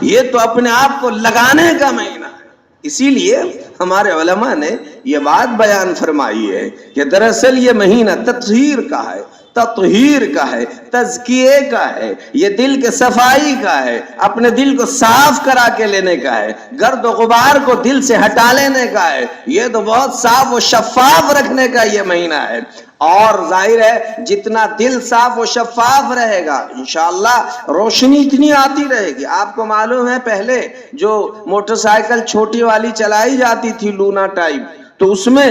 یہ تو اپنے آپ کو لگانے کا مہینہ ہے. اسی لیے ہمارے علماء نے یہ بات بیان فرمائی ہے کہ دراصل یہ مہینہ تطہیر کا ہے، تزکیے کا ہے، یہ دل کے صفائی کا ہے، اپنے دل کو صاف کرا کے لینے کا ہے، گرد و غبار کو دل سے ہٹا لینے کا ہے. یہ تو بہت صاف و شفاف رکھنے کا یہ مہینہ ہے. اور ظاہر ہے جتنا دل صاف و شفاف رہے گا انشاءاللہ روشنی اتنی آتی رہے گی. آپ کو معلوم ہے پہلے جو موٹر سائیکل چھوٹی والی چلائی جاتی تھی لونا ٹائپ، تو اس میں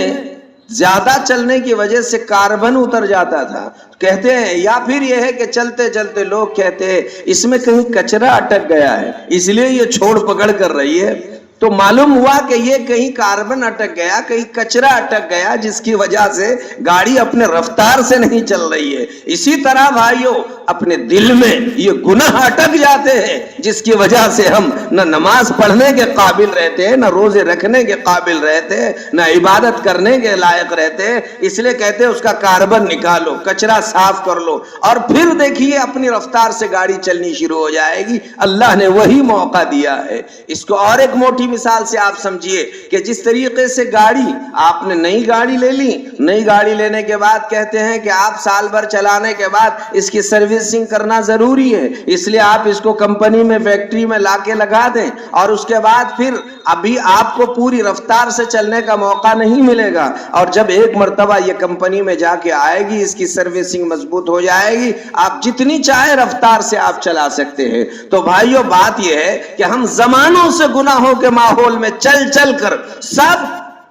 زیادہ چلنے کی وجہ سے کاربن اتر جاتا تھا. کہتے ہیں یا پھر یہ ہے کہ چلتے چلتے لوگ کہتے ہیں اس میں کہیں کچرا اٹک گیا ہے اس لیے یہ چھوڑ پکڑ کر رہی ہے. تو معلوم ہوا کہ یہ کہیں کاربن اٹک گیا، کہیں کچرا اٹک گیا، جس کی وجہ سے گاڑی اپنے رفتار سے نہیں چل رہی ہے. اسی طرح بھائیوں اپنے دل میں یہ گناہ اٹک جاتے ہیں جس کی وجہ سے ہم نہ نماز پڑھنے کے قابل رہتے ہیں، نہ روزے رکھنے کے قابل رہتے ہیں، نہ عبادت کرنے کے لائق رہتے ہیں. اس لیے کہتے ہیں اس کا کاربن نکالو، کچرا صاف کر لو، اور پھر دیکھیے اپنی رفتار سے گاڑی چلنی شروع ہو جائے گی. اللہ نے وہی موقع دیا ہے. اس کو اور ایک موٹی مثال سے آپ سمجھیے کہ جس طریقے سے گاڑی، آپ نے نئی گاڑی لے لی، نئی گاڑی لینے کے بعد کہتے ہیں کہ آپ سال بھر چلانے کے بعد اس کی سروسنگ کرنا ضروری ہے، اس لیے آپ اس کو کمپنی میں فیکٹری میں لا کے لگا دیں، اور اس کے بعد پھر ابھی آپ کو پوری رفتار سے چلنے کا موقع نہیں ملے گا. اور جب ایک مرتبہ یہ کمپنی میں جا کے آئے گی، اس کی سروسنگ مضبوط ہو جائے گی، آپ جتنی چاہے رفتار سے آپ چلا سکتے ہیں. تو بھائیو بات یہ ہے کہ ہم زمانوں سے گناہوں کے ماحول میں چل کر سب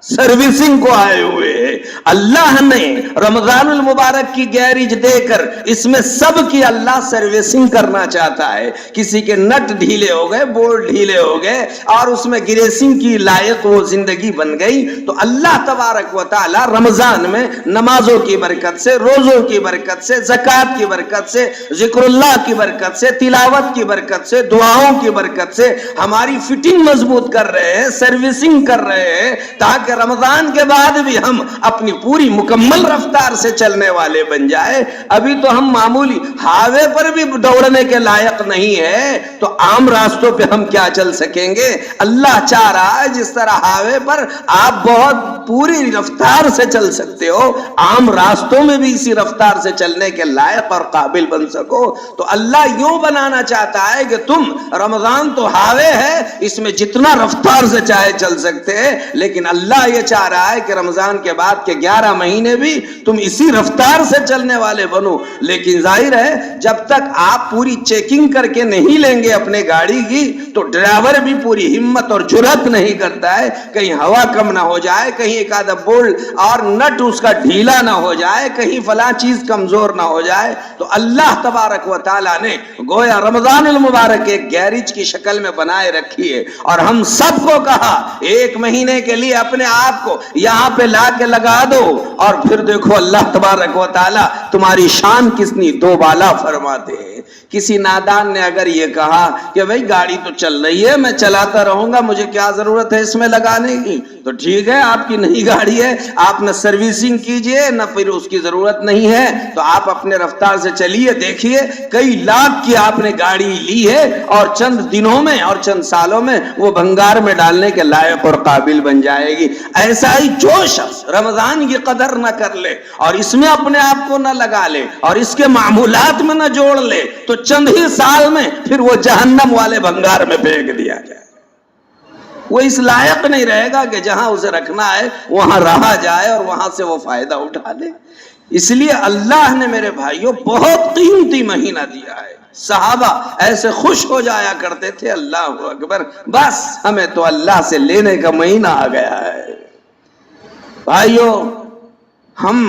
سروسنگ کو آئے ہوئے ہیں. اللہ نے رمضان المبارک کی گیرج دے کر اس میں سب کی اللہ سروسنگ کرنا چاہتا ہے. کسی کے نٹ ڈھیلے ہو گئے، بولٹ ڈھیلے ہو گئے اور اس میں گریسنگ کی لائق وہ زندگی بن گئی، تو اللہ تبارک و تعالی رمضان میں نمازوں کی برکت سے، روزوں کی برکت سے، زکوٰۃ کی برکت سے، ذکر اللہ کی برکت سے، تلاوت کی برکت سے، دعاؤں کی برکت سے ہماری فٹنگ مضبوط کر رہے ہیں، سروسنگ کر رہے ہیں، تاکہ رمضان کے بعد بھی ہم اپنی پوری مکمل رفتار سے چلنے والے بن جائے. ابھی تو ہم معمولی ہاوے پر بھی دوڑنے کے لائق نہیں ہے، تو عام راستوں پہ ہم کیا چل سکیں گے؟ اللہ چاہ رہا ہے جس طرح ہاوے پر آپ بہت پوری رفتار سے چل سکتے ہو، عام راستوں میں بھی اسی رفتار سے چلنے کے لائق اور قابل بن سکو. تو اللہ یوں بنانا چاہتا ہے کہ تم رمضان تو ہاوے ہے، اس میں جتنا رفتار سے چاہے چل سکتے ہیں، لیکن اللہ یہ چاہ رہا ہے کہ رمضان کے بعد کے 11 مہینے بھی تم اسی رفتار سے چلنے والے بنو. لیکن ظاہر ہے جب تک آپ پوری چیکنگ کر کے نہیں لیں گے اپنے گاڑی کی، تو ڈرائیور بھی پوری ہمت اور جرات نہیں کرتا ہے کہیں ہوا کم نہ ہو جائے, کہیں ایک آدھا بولٹ اور نٹ اس کا ڈھیلا نہ ہو جائے, کہیں فلاں چیز کمزور نہ ہو جائے. تو اللہ تبارک و تعالیٰ نے گویا رمضان المبارک ایک گیریج کی شکل میں بنائے رکھی ہے, اور ہم سب کو کہا ایک مہینے کے لیے اپنے آپ کو یہاں پہ لا کے لگا دو, اور پھر دیکھو اللہ تبارک و تعالیٰ تمہاری شان کتنی دو بالا فرماتے ہیں. کسی نادان نے اگر یہ کہا کہ بھئی گاڑی تو چل رہی ہے, میں چلاتا رہوں گا, مجھے کیا ضرورت ہے اس میں لگانے کی, تو ٹھیک ہے آپ کی نئی گاڑی ہے, آپ نہ سروسنگ کیجئے نہ پھر اس کی ضرورت نہیں ہے, تو آپ اپنے رفتار سے چلیے. دیکھیے کئی لاکھ کی آپ نے گاڑی لی ہے اور چند دنوں میں اور چند سالوں میں وہ بھنگار میں ڈالنے کے لائق اور قابل بن جائے گی. ایسا ہی جو شخص رمضان کی قدر نہ کر لے اور اس میں اپنے آپ کو نہ لگا لے اور اس کے معمولات میں نہ جوڑ لے, تو چند ہی سال میں پھر وہ جہنم والے بھنگار میں پھینک دیا جائے. وہ اس لائق نہیں رہے گا کہ جہاں اسے رکھنا ہے وہاں رہا جائے اور وہاں سے وہ فائدہ اٹھا لے. اس لیے اللہ نے میرے بھائیوں بہت قیمتی مہینہ دیا ہے. صحابہ ایسے خوش ہو جایا کرتے تھے, اللہ اکبر, بس ہمیں تو اللہ سے لینے کا مہینہ آ گیا ہے. بھائیوں ہم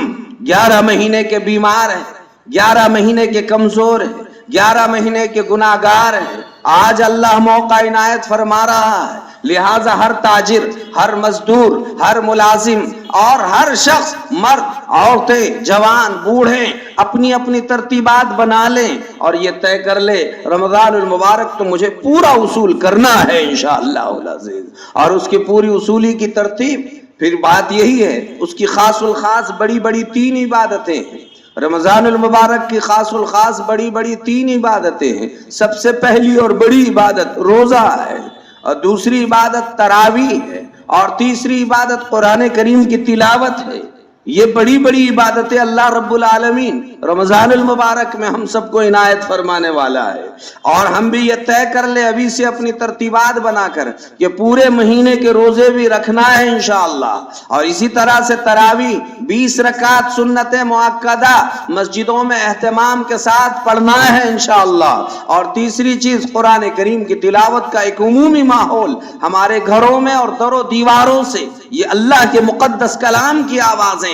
11 مہینے کے بیمار ہیں, 11 مہینے کے کمزور ہیں, 11 مہینے کے گناہگار ہیں. آج اللہ موقع عنایت فرما رہا ہے, لہذا ہر تاجر, ہر مزدور, ہر ملازم اور ہر شخص, مرد, عورتیں, جوان, بوڑھے اپنی اپنی ترتیبات بنا لیں اور یہ طے کر لے رمضان المبارک تو مجھے پورا وصول کرنا ہے انشاءاللہ العزیز. اور اس کی پوری وصولی کی ترتیب پھر بات یہی ہے, اس کی خاص الخاص بڑی بڑی 3 عبادتیں ہیں. رمضان المبارک کی خاص الخاص بڑی بڑی 3 عبادتیں ہیں. سب سے پہلی اور بڑی عبادت روزہ ہے, اور دوسری عبادت تراویح ہے, اور تیسری عبادت قرآن کریم کی تلاوت ہے. یہ بڑی بڑی عبادتیں اللہ رب العالمین رمضان المبارک میں ہم سب کو عنایت فرمانے والا ہے. اور ہم بھی یہ طے کر لے ابھی سے اپنی ترتیبات بنا کر کہ پورے مہینے کے روزے بھی رکھنا ہے انشاءاللہ. اور اسی طرح سے تراویح 20 رکعت سنت مؤکدہ مسجدوں میں اہتمام کے ساتھ پڑھنا ہے انشاءاللہ. اور تیسری چیز قرآن کریم کی تلاوت کا ایک عمومی ماحول ہمارے گھروں میں اور در و دیواروں سے یہ اللہ کے مقدس کلام کی آوازیں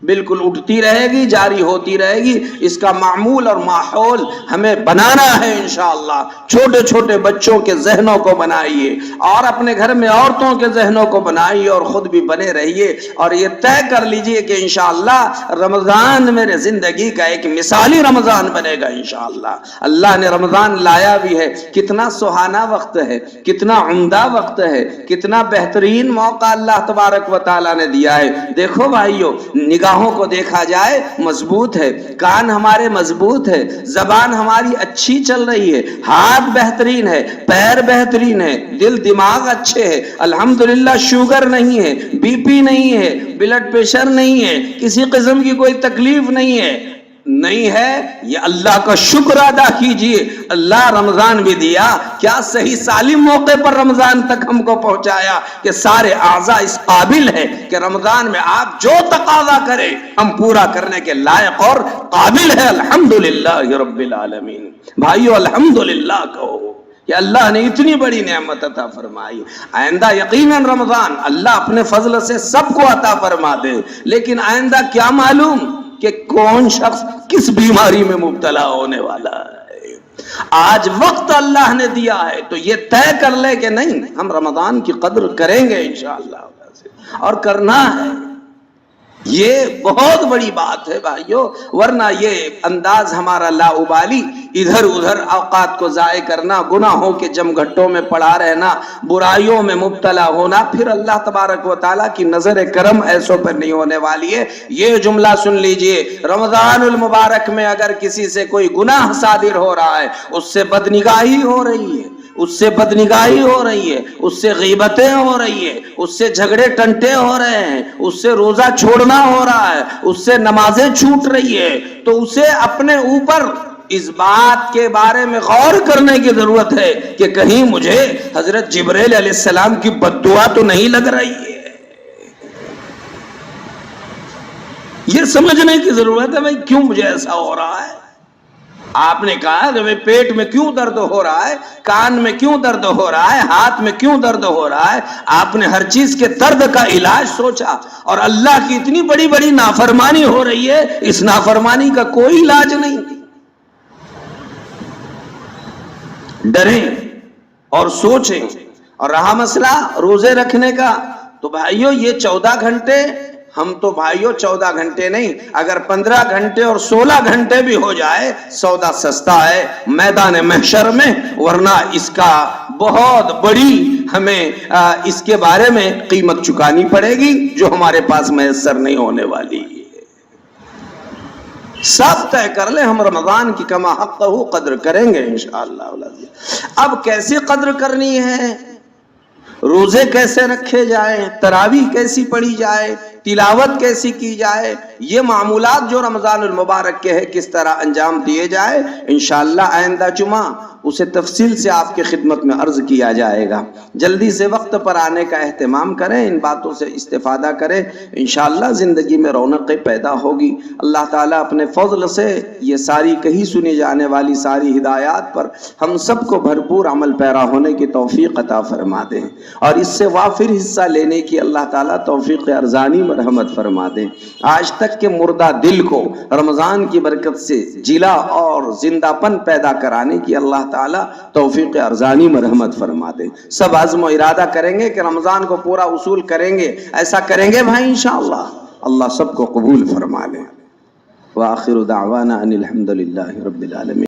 بالکل اٹھتی رہے گی, جاری ہوتی رہے گی. اس کا معمول اور ماحول ہمیں بنانا ہے انشاءاللہ. چھوٹے چھوٹے بچوں کے ذہنوں کو بنائیے اور اپنے گھر میں عورتوں کے ذہنوں کو بنائیے اور خود بھی بنے رہیے, اور یہ طے کر لیجئے کہ انشاءاللہ رمضان میرے زندگی کا ایک مثالی رمضان بنے گا انشاءاللہ. اللہ نے رمضان لایا بھی ہے, کتنا سہانا وقت ہے, کتنا عمدہ وقت ہے, کتنا بہترین موقع اللہ تبارک و تعالیٰ نے دیا ہے. دیکھو بھائیو, نگاہوں کو دیکھا جائے مضبوط ہے, کان ہمارے مضبوط ہے, زبان ہماری اچھی چل رہی ہے, ہاتھ بہترین ہے, پیر بہترین ہے, دل دماغ اچھے ہے, الحمدللہ شوگر نہیں ہے, بی پی نہیں ہے, بلڈ پریشر نہیں ہے, کسی قسم کی کوئی تکلیف نہیں ہے. یہ اللہ کا شکر ادا کیجئے. اللہ رمضان بھی دیا, کیا صحیح سالم موقع پر رمضان تک ہم کو پہنچایا کہ سارے اعضاء اس قابل ہے کہ رمضان میں آپ جو تقاضا کریں ہم پورا کرنے کے لائق اور قابل ہے. الحمدللہ رب العالمین. بھائیو الحمدللہ کہو کہ اللہ نے اتنی بڑی نعمت عطا فرمائی. آئندہ یقیناً رمضان اللہ اپنے فضل سے سب کو عطا فرما دے, لیکن آئندہ کیا معلوم کہ کون شخص کس بیماری میں مبتلا ہونے والا ہے. آج وقت اللہ نے دیا ہے تو یہ طے کر لے کہ نہیں, ہم رمضان کی قدر کریں گے انشاءاللہ, اور کرنا ہے. یہ بہت بڑی بات ہے بھائیو, ورنہ یہ انداز ہمارا لاؤبالی, ادھر ادھر اوقات کو ضائع کرنا, گناہوں کے جمگھٹوں میں پڑا رہنا, برائیوں میں مبتلا ہونا, پھر اللہ تبارک و تعالیٰ کی نظر کرم ایسوں پر نہیں ہونے والی ہے. یہ جملہ سن لیجئے, رمضان المبارک میں اگر کسی سے کوئی گناہ صادر ہو رہا ہے, اس سے بدنگاہی ہو رہی ہے, اس سے بدنگاہی ہو رہی ہے, اس سے غیبتیں ہو رہی ہے, اس سے جھگڑے ٹنٹے ہو رہے ہیں, اس سے روزہ چھوڑنا ہو رہا ہے, اس سے نمازیں چھوٹ رہی ہے, تو اسے اپنے اوپر اس بات کے بارے میں غور کرنے کی ضرورت ہے کہ کہیں مجھے حضرت جبرائیل علیہ السلام کی بد دعا تو نہیں لگ رہی ہے. یہ سمجھنے کی ضرورت ہے بھائی کیوں مجھے ایسا ہو رہا ہے. آپ نے کہا کہ پیٹ میں کیوں درد ہو رہا ہے، کان میں کیوں درد ہو رہا ہے، ہاتھ میں کیوں درد ہو رہا ہے؟ آپ نے ہر چیز کے درد کا علاج سوچا، اور اللہ کی اتنی بڑی بڑی نافرمانی ہو رہی ہے، اس نافرمانی کا کوئی علاج نہیں۔ ڈریں اور سوچیں۔ اور رہا مسئلہ روزے رکھنے کا، تو بھائیو یہ 14 گھنٹے، ہم تو بھائیو 14 گھنٹے نہیں، اگر 15 گھنٹے اور 16 گھنٹے بھی ہو جائے سودا سستا ہے میدان محشر میں، ورنہ اس کا بہت بڑی ہمیں اس کے بارے میں قیمت چکانی پڑے گی جو ہمارے پاس میسر نہیں ہونے والی۔ سب طے کر لیں، ہم رمضان کی کما حقہ قدر کریں گے انشاءاللہ۔ اب کیسی قدر کرنی ہے، روزے کیسے رکھے جائیں، تراویح کیسی پڑھی جائے، تلاوت کیسی کی جائے، یہ معمولات جو رمضان المبارک کے ہیں کس طرح انجام دیے جائے، انشاءاللہ آئندہ جمعہ اسے تفصیل سے آپ کی خدمت میں عرض کیا جائے گا۔ جلدی سے وقت پر آنے کا اہتمام کریں، ان باتوں سے استفادہ کریں، انشاءاللہ زندگی میں رونقیں پیدا ہوگی۔ اللہ تعالیٰ اپنے فضل سے یہ ساری کہی سنی جانے والی ساری ہدایات پر ہم سب کو بھرپور عمل پیرا ہونے کی توفیق عطا فرما دیں، اور اس سے وافر حصہ لینے کی اللہ تعالیٰ توفیق ارزانی مرحمت فرما دیں۔ آج تک کے مردہ دل کو رمضان کی برکت سے جلا اور زندہ پن پیدا کرانے کی اللہ تعالیٰ توفیق ارزانی مرحمت فرما دیں۔ سب عزم و ارادہ کریں گے کہ رمضان کو پورا وصول کریں گے، ایسا کریں گے بھائی انشاءاللہ، اللہ سب کو قبول فرما لے۔ وآخر دعوانا ان الحمد للہ رب العالمین۔